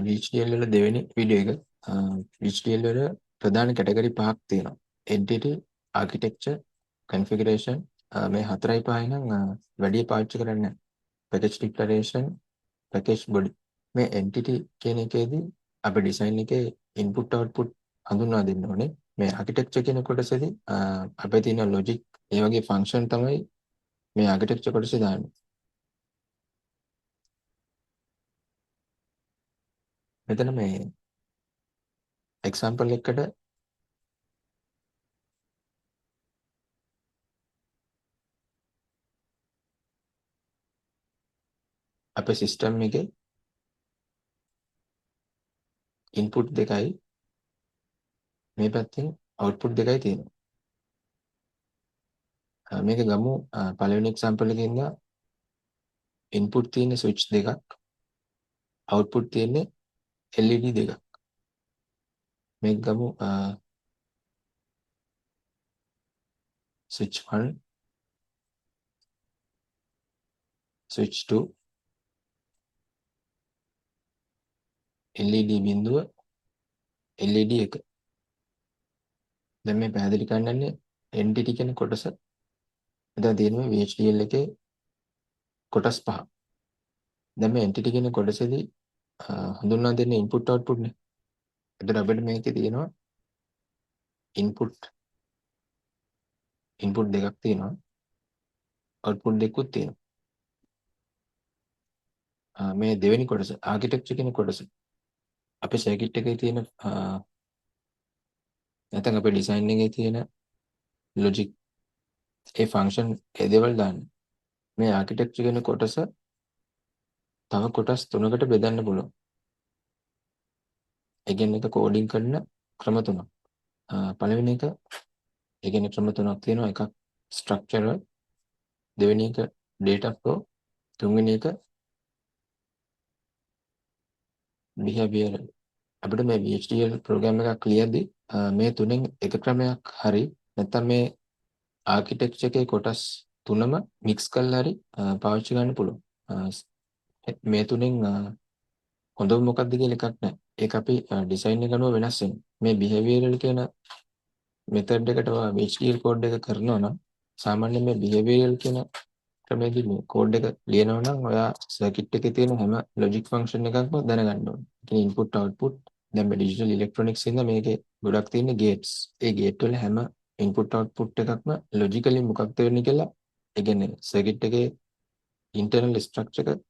VHDL වල දෙවෙනි video එක. VHDL වල ප්‍රධාන කැටගරි පහක් තියෙනවා. Entity, Architecture, Configuration. මේ හතරයි පහයි නම් වැඩි පාවිච්චි කරන්නේ නැහැ. Package Declaration, Package Body. මේ Entity කියන එකේදී අපි ඩිසයින් එකේ input output හඳුන්වා දෙන්න ඕනේ. මේ architecture කියන කොටසේදී අපේ තියෙන logic ඒ වගේ function තමයි මේ architecture කොටසේ දාන්නේ. මෙතන මේ example එකකට අපේ system එකේ input දෙකයි මේ පැත්තෙන් output දෙකයි තියෙනවා. මේක ගමු පළවෙනි example එකේ ඉඳලා input තියෙන switch දෙකක් output තියෙන්නේ LED දෙකක්. මේක ගමු switch 1 switch 2 LED බිඳුව LED 1. දැන් මේ පැහැදිලි කරන්නන්නේ entity කියන කොටස. එතන තියෙනවා VHDL එකේ කොටස් පහ. දැන් මේ entity කියන කොටසේදී හඳුන්වා දෙන්නේ input output නේ. එතන අපිට මේකේ තියෙනවා input දෙකක් තියෙනවා. output දෙකකුත් තියෙනවා. මේ දෙවෙනි කොටස architecture කියන කොටස. අපේ circuit එකේ තියෙන නැත්නම් අපේ design එකේ තියෙන logic ඒ function ඒ දේවල් දාන්න. මේ architecture කියන කොටස තව කොටස් තුනකට බෙදන්න පුළුවන්. ඒ කියන්නේ ඒක coding කරන ක්‍රම තුනක්. පළවෙනි එක ඒ කියන්නේ ක්‍රම තුනක් තියෙනවා. එකක් structural, දෙවෙනි එක data flow, තුන්වෙනි එක behavioral. අපිට මේ VHDL program එකක් ලියද්දී මේ තුනෙන් එක ක්‍රමයක් හරි නැත්නම් මේ architecture එකේ කොටස් තුනම mix කරලා හරි පාවිච්චි ගන්න පුළුවන්. මේ තුනෙන් හොඳම මොකක්ද කියලා එකක් නැහැ. ඒක අපි design එක අනුව වෙනස් වෙනවා. මේ behavioral කියන method එකට VHDL code එක කරනවා නම් සාමාන්‍යයෙන් මේ behavioral කියන ක්‍රමයේදී මේ code එක ලියනවා නම් ඔයා circuit එකේ තියෙන හැම logic function එකක්ම දැනගන්න ඕනේ. ඒ input output දැන් මේ digital electronics ඉඳන් මේකේ ගොඩක් තියෙන gates. ඒ gate වල හැම input output එකක්ම logically මොකක්ද වෙන්නේ කියලා ඒ කියන්නේ circuit එකේ internal structure එක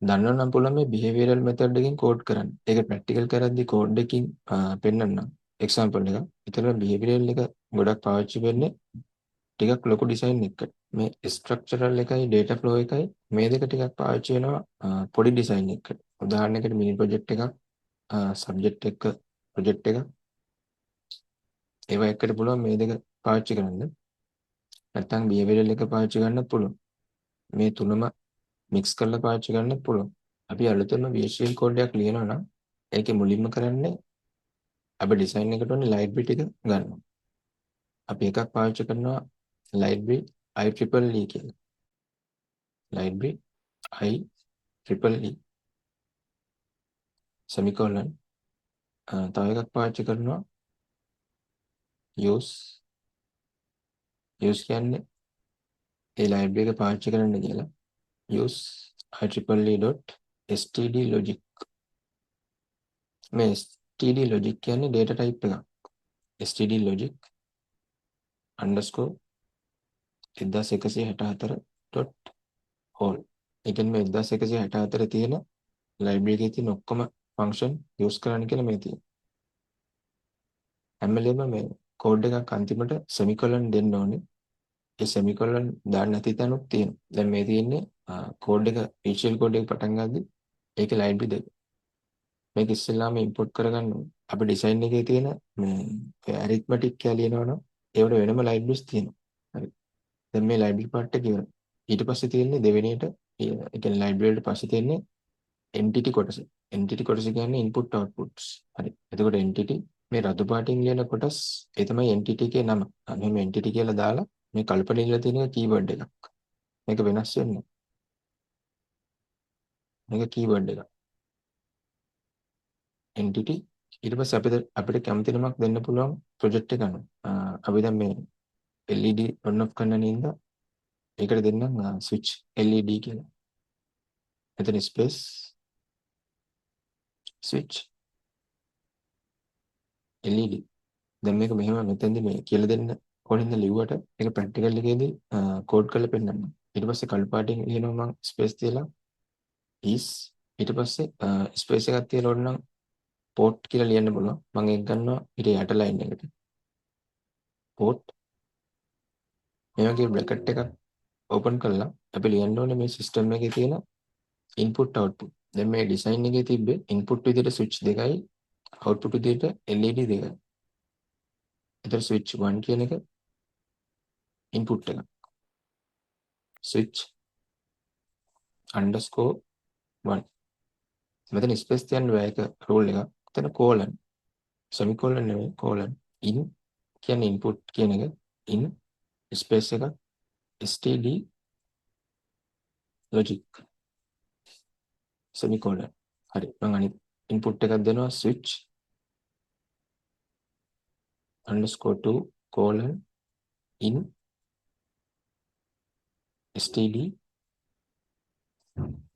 දන්නව නම් පුළුවන් මේ behavioral method එකකින් code කරන්න. ඒක practical කරද්දී code එකකින් පෙන්නන්නම් example එකක්. ඒතර behavioral එක ගොඩක් පාවිච්චි වෙන්නේ ටිකක් ලොකු design එකකට. මේ structural එකයි data flow එකයි මේ දෙක ටිකක් පාවිච්චි වෙනවා පොඩි design එකකට. උදාහරණයකට mini project එකක් subject එක project එක ඒවා එකට පුළුවන් මේ දෙක පාවිච්චි කරන්න. නැත්නම් behavioral එක පාවිච්චි ගන්නත් පුළුවන්. මේ තුනම mix කරලා පාවිච්චි ගන්නත් පුළුවන්. අපි අලුතෙන්ම VHDL code එකක් ලියනවා නම් ඒකේ මුලින්ම කරන්නේ අපි design එකට ඕනේ library ටික ගන්නවා. අපි එකක් පාවිච්චි කරනවා library IEEE කියලා. library IEEE semicolon තව එකක් පාවිච්චි කරනවා use කියන්නේ ඒ library එක පාවිච්චි කරන්න කියලා use IEEE.std logic මේ std logic කියන්නේ data type එකක්. std logic underscore 1164.all. ඒ කියන්නේ මේ 1164 තියෙන library එකේ තියෙන ඔක්කොම function use කරන්න කියලා මේ තියෙනවා. හැම වෙලේම මේ code එකක් අන්තිමට semicolon දෙන්න ඕනේ. ඒ semicolon දාන්න නැති තැනුත් තියෙනවා. දැන් මේ තියෙන්නේ code එක initial code එක පටන් ගන්නදී ඒකේ library දෙක. මේක ඉස්සෙල්ලාම import කරගන්න ඕනේ. අපේ design එකේ තියෙන මේ arithmetic කියලා ලියනවනම් ඒවට වෙනම libraries තියෙනවා. හරි. දැන් මේ library part එක ඉවරයි. ඊට පස්සේ තියෙන්නේ දෙවෙනියට ඒ කියන්නේ library වලට පස්සේ තියෙන්නේ entity කොටස. entity කොටස කියන්නේ input outputs. හරි. එතකොට entity මේ රතු පාටින් ලියන කොටස් ඒ තමයි entity එකේ නම. මෙහෙම entity කියලා දාලා මේ කල්පණය කරලා තියෙන keyword එකක්. මේක වෙනස් වෙන්නේ. මේක keyword එකක්. entity ඊට පස්සේ අපිට කැමති නමක් දෙන්න පුළුවන් ප්‍රොජෙක්ට් එක අනුව. අපි දැන් මේ LED on off කරන්න නේද? ඒකට දෙන්නම් switch LED කියලා. එතන space switch LED. දැන් මේක මෙහෙම මෙතෙන්දි මේ කියලා දෙන්න කොහෙන්ද ලිව්වට ඒක ප්‍රැක්ටිකල් එකේදී කෝඩ් කරලා පෙන්නන්න. ඊට පස්සේ කළු පාටින් ලියනවා මම ස්පේස් තියලා is ඊට පස්සේ ස්පේස් එකක් තියලා ඕනනම් port කියලා ලියන්න පුළුවන්. මම ඒක ගන්නවා ඊට යට ලයින් එකට. port මේ වගේ බ්‍රැකට් එකක් ඕපන් කරලා අපි ලියන්න ඕනේ මේ සිස්ටම් එකේ තියෙන input output. දැන් මේ ඩිසයින් එකේ තිබ්බේ input විදිහට switch දෙකයි output විදිහට LED දෙකයි. ඒතර switch 1 කියන එක input එක. switch underscore 1. මෙතන ස්පේස් තියන්න බෑ ඒක රූල් එක. එතන colon semicolon නෙවෙයි colon in කියන්නේ input කියන එක in ස්පේස් එක std logic semicolon. හරි මම අනිත් input එකක් දෙනවා switch underscore 2 colon in std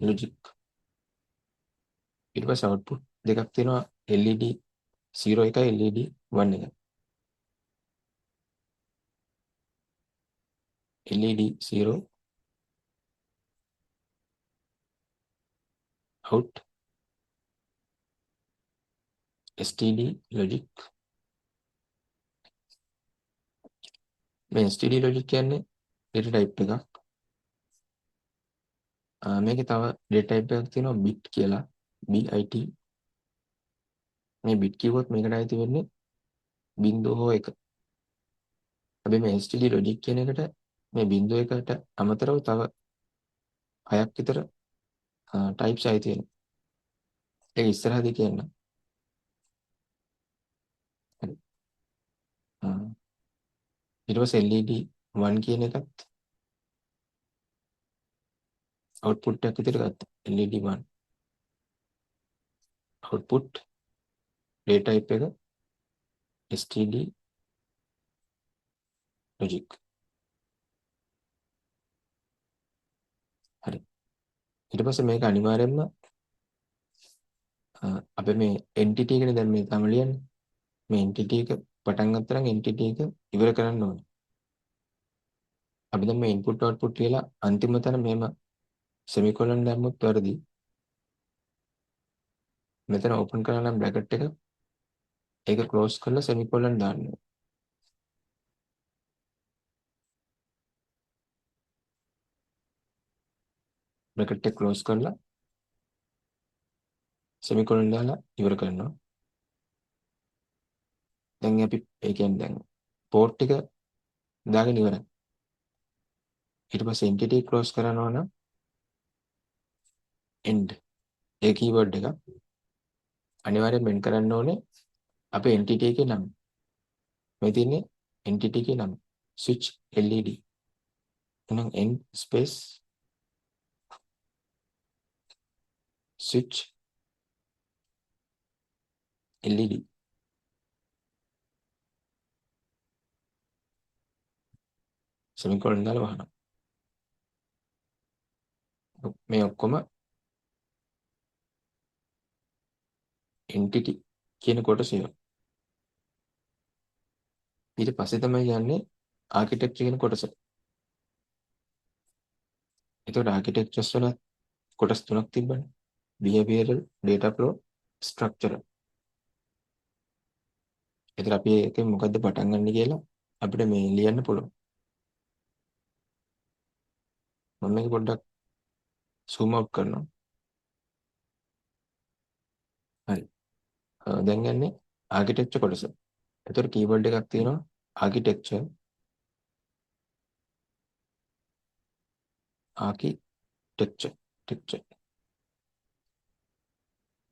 logic. ඊට පස්සේ output දෙකක් තියෙනවා LED 0 එකයි LED 1 එක. LED 0 out std logic. මේ std logic කියන්නේ data type එකක්. මේකේ තව data type එකක් තියෙනවා bit කියලා bit. මේ bit කිව්වොත් මේකට අයිති වෙන්නේ 0 හෝ 1. අපි මේ std logic කියන එකට මේ 0 1ට අමතරව තව 6ක් විතර types ආයි තියෙනවා. ඒක ඉස්සරහදී කියන්න. හරි. ඊට පස්සේ LED 1 කියන එකත් output එකක් විතර ගත්තා. LED 1 output data type එක std logic. හරි. ඊට පස්සේ මේක අනිවාර්යයෙන්ම අපි මේ entity එකනේ දැන් මේ තම ලියන්නේ. මේ entity එක පටන් ගත්තා නම් entity එක ඉවර කරන්න ඕනේ. අපි දැන් මේ input output කියලා අන්තිම තැන මෙහෙම semicolon දැම්මොත් වැරදි. මෙතන open කරලා නම් bracket එක ඒක close කරලා semicolon දාන්න. bracket එක close කරලා semicolon දාලා ඉවර කරනවා. දැන් අපි ඒ කියන්නේ දැන් port එක දාගෙන ඉවරයි. ඊට පස්සේ entity close කරනවා නම් end ඒ keyword එක අනිවාර්යෙන් මෙන් කරන්න ඕනේ අපේ entity එකේ නම. මේ තියෙන්නේ entity එකේ නම switch LED. එහෙනම් end space switch LED. semicolon දාලා වහනවා. මේ ඔක්කොම entity කියන කොටස ඒවා. ඊට පස්සේ තමයි යන්නේ architecture කියන කොටස. එතකොට architectures වල කොටස් තුනක් තිබ්බනේ. behavioral, data flow, structural. එතකොට අපි ඒකෙන් මොකද්ද පටන් ගන්න කියලා අපිට මේ ලියන්න පුළුවන්. මම මේක පොඩ්ඩක් zoom out කරනවා. හරි. දැන් යන්නේ architecture කොටස. එතකොට keyword එකක් තියෙනවා architecture.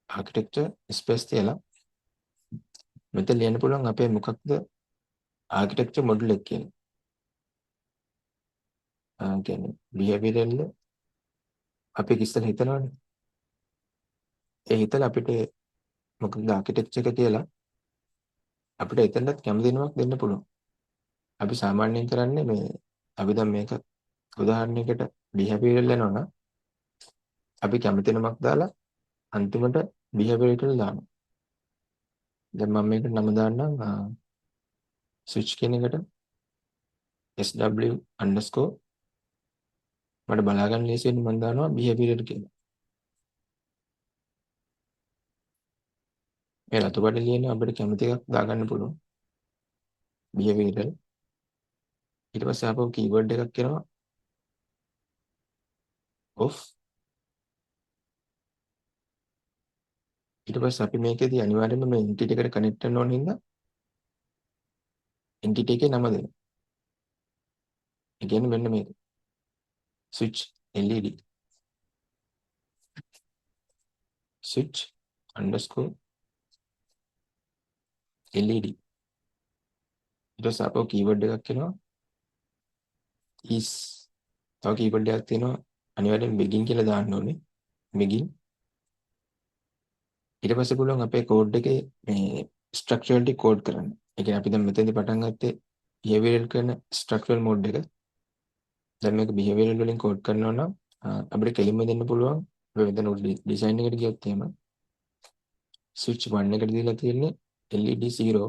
architecture space තියලා මෙතන ලියන්න පුළුවන් අපේ මොකක්ද architecture model එක කියන්නේ. කියන්නේ behavioral අපි ඉස්සෙල්ලා හිතනවානේ. ඒ හිතලා අපිට මොකද ආකිටෙක්චර් එක කියලා අපිට එතනත් කැමති නමක් දෙන්න පුළුවන්. අපි සාමාන්‍යයෙන් කරන්නේ මේ අපි දැන් මේක උදාහරණයකට behavioral යනවා නම් අපි කැමති නමක් දාලා අන්තිමට behavioral කියලා දානවා. දැන් මම මේකට නම දාන්නම් switch කියන එකට sw_ මට බලා ගන්න ලේසි වෙන්න මම දානවා behavioral කියලා. මේ රතුපටි ලියන අපිට කැමති එකක් දාගන්න පුළුවන්. behavioral ඊට පස්සේ ආපහු keyword එකක් කරනවා of. ඊට පස්සේ අපි මේකේදී අනිවාර්යයෙන්ම මේ entity එකට connect කරන්න ඕන හින්දා entity එකේ නම දෙනවා. ඒ කියන්නේ මෙන්න මේක switch led switch underscore led. ඊට පස්සේ ආපහු keyword එකක් කරනවා is. තව keyword එකක් තියෙනවා අනිවාර්යෙන් begin කියලා දාන්න ඕනේ. begin. ඊට පස්සේ පුළුවන් අපේ කෝඩ් එකේ මේ ස්ට්‍රක්චර් ටික කෝඩ් කරන්න. ඒ කියන්නේ අපි දැන් මෙතෙන්දී පටන් ගත්තේ behavioral කරන ස්ට්‍රක්චරල් මෝඩ් එක. දැන් මේක behavioral වලින් කෝඩ් කරනවා නම් අපිට කෙලින්ම දෙන්න පුළුවන්. අපි මෙතන ඩිසයින් එකට ගියොත් එහෙම switch 1 එකට දීලා තියෙන්නේ LED 0,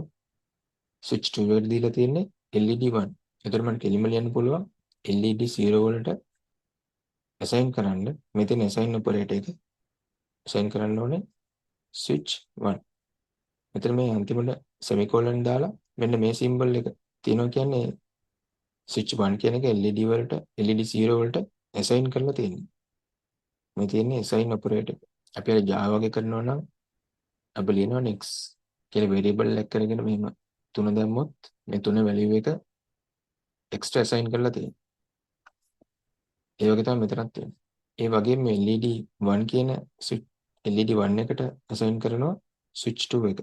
switch 2 එකට දීලා තියෙන්නේ LED 1. එතකොට මම කෙලින්ම ලියන්න පුළුවන් LED 0 වලට assign කරන්න. මෙතන assign operator එක assign කරන්න ඕනේ switch 1. මෙතන මේ අන්තිමට semicolon දාලා මෙන්න මේ symbol එක තියෙනවා කියන්නේ switch 1 කියන එක LED වලට LED 0 වලට assign කරලා තියෙනවා. මේ තියෙන්නේ assign operator. අපි අර Java වගේ කරනවා නම් අපි ලියනවා next කියලා variable එක කරගෙන මෙහෙම 3 දැම්මොත් මේ 3 value එක extra assign කරලා තියෙනවා. ඒ වගේ තමයි මෙතනත් තියෙන්නේ. ඒ වගේම මේ LED 1 කියන LED 1 එකට assign කරනවා switch 2 එක.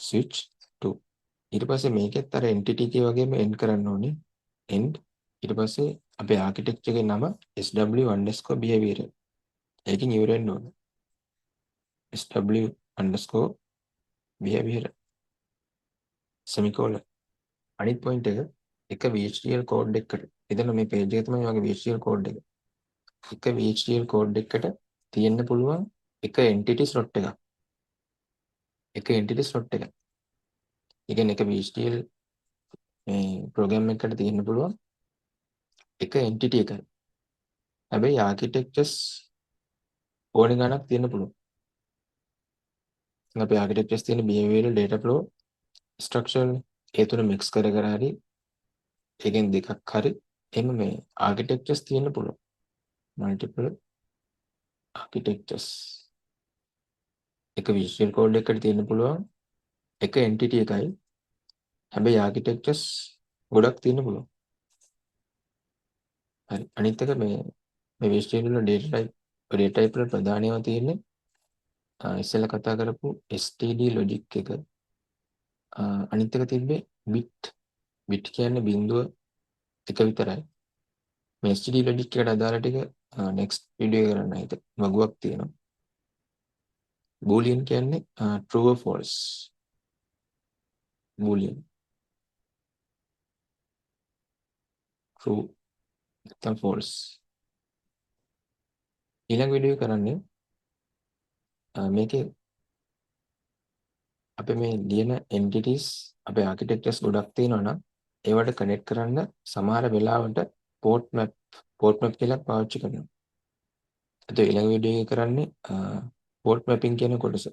switch 2. ඊට පස්සේ මේකෙත් අර entity එක වගේම end කරන්න ඕනේ. end. ඊට පස්සේ අපේ architecture එකේ නම sw_behavioral. ඒකෙන් ඉවර වෙන්න ඕනේ. sw_behavioral semicolon. අනිත් point එක VHDL code එකකට. එතන මේ page එක තමයි වගේ VHDL code එක. එක VHDL code එකකට තියෙන්න පුළුවන් එක entity slot එකක්. එක entity slot එකක්. ඒ කියන්නේ එක VHDL මේ program එකකට තියෙන්න පුළුවන් එක entity එකයි. හැබැයි architectures ඕන ගණක් තියෙන්න පුළුවන්. අපේ architectures තියෙන behavioral data flow structure ඒ තුන mix කර කර හරි ඒකෙන් දෙකක් හරි එහෙම මේ architectures තියෙන්න පුළුවන්. multiple architectures. එක visual code එකකට තියෙන්න පුළුවන් එක entity එකයි. හැබැයි architectures ගොඩක් තියෙන්න පුළුවන්. හරි. අනිත් එක මේ visual වල data type වල ප්‍රධානම තියෙන්නේ ඉස්සෙල්ලා කතා කරපු std logic එක. අනිත් එක තිබ්බේ bit කියන්නේ බිඳුව එක විතරයි. මේ std logic එකට අදාළ ටික next video එක කරන්න හිත වගුවක් තියෙනවා. boolean කියන්නේ true or false. boolean true නැත්නම් false. ඊළඟ වීඩියෝ එක කරන්නේ මේකේ අපේ මේ ලියන entities අපේ architectures ගොඩක් තියෙනවා නම් ඒවට connect කරන්න සමහර වෙලාවට port map කියලා පාවිච්චි කරනවා. ඒත් ඊළඟ වීඩියෝ එක කරන්නේ port mapping කියන කොටස.